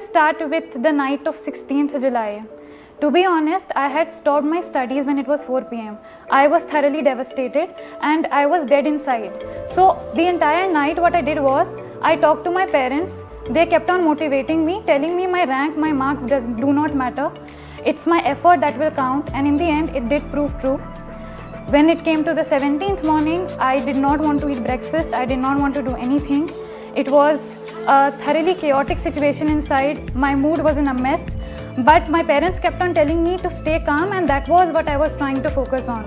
start with the night of 16th July. To be honest, I had stopped my studies when it was 4 p.m. I was thoroughly devastated and I was dead inside. So the entire night what I did was, I talked to my parents. They kept on motivating me, telling me my rank, my marks do not matter. It's my effort that will count, and in the end it did prove true. When it came to the 17th morning, I did not want to eat breakfast. I did not want to do anything. It was a thoroughly chaotic situation inside. My mood was in a mess. But my parents kept on telling me to stay calm, and that was what I was trying to focus on.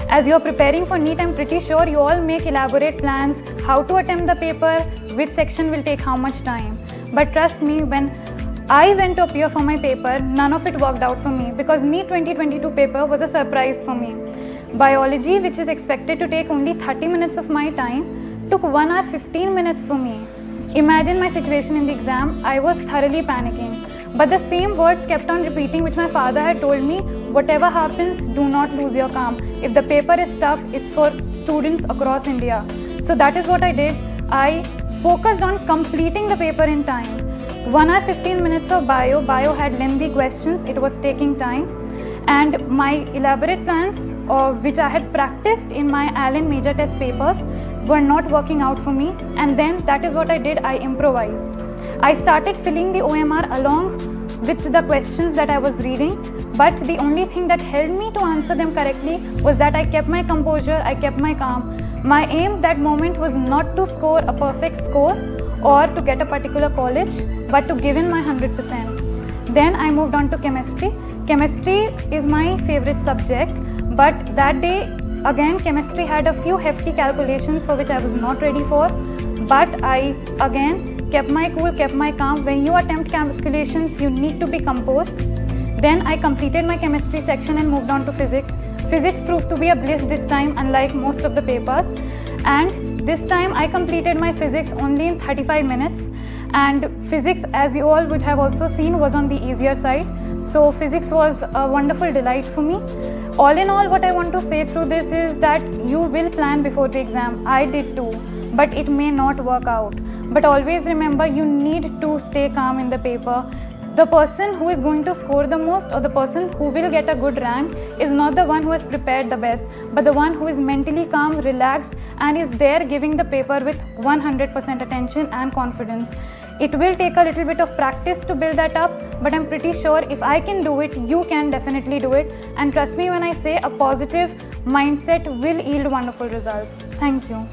As you are preparing for NEET, I'm pretty sure you all make elaborate plans, how to attempt the paper, which section will take how much time. But trust me, when I went to appear for my paper, none of it worked out for me, because NEET 2022 paper was a surprise for me. Biology, which is expected to take only 30 minutes of my time, took 1 hour 15 minutes for me. Imagine my situation in the exam. I was thoroughly panicking. But the same words kept on repeating which my father had told me: whatever happens, do not lose your calm. If the paper is tough, it's for students across India. So that is what I did. I focused on completing the paper in time. 1 hour 15 minutes of bio. Bio had lengthy questions. It was taking time. And my elaborate plans, which I had practiced in my Allen major test papers, were not working out for me. And then that is what I did. I improvised. I started filling the OMR along with the questions that I was reading, but the only thing that helped me to answer them correctly was that I kept my composure, I kept my calm. My aim that moment was not to score a perfect score or to get a particular college, but to give in my 100%. Then I moved on to chemistry. Chemistry is my favorite subject, but that day again chemistry had a few hefty calculations for which I was not ready for, but I again kept my cool, kept my calm. When you attempt calculations, you need to be composed. Then I completed my chemistry section and moved on to physics. Physics proved to be a bliss this time, unlike most of the papers. And this time I completed my physics only in 35 minutes. And physics, as you all would have also seen, was on the easier side. So physics was a wonderful delight for me. All in all, what I want to say through this is that you will plan before the exam. I did too, but it may not work out. But always remember, you need to stay calm in the paper. The person who is going to score the most, or the person who will get a good rank, is not the one who has prepared the best, but the one who is mentally calm, relaxed, and is there giving the paper with 100% attention and confidence. It will take a little bit of practice to build that up, but I'm pretty sure if I can do it, you can definitely do it. And trust me when I say, a positive mindset will yield wonderful results. Thank you.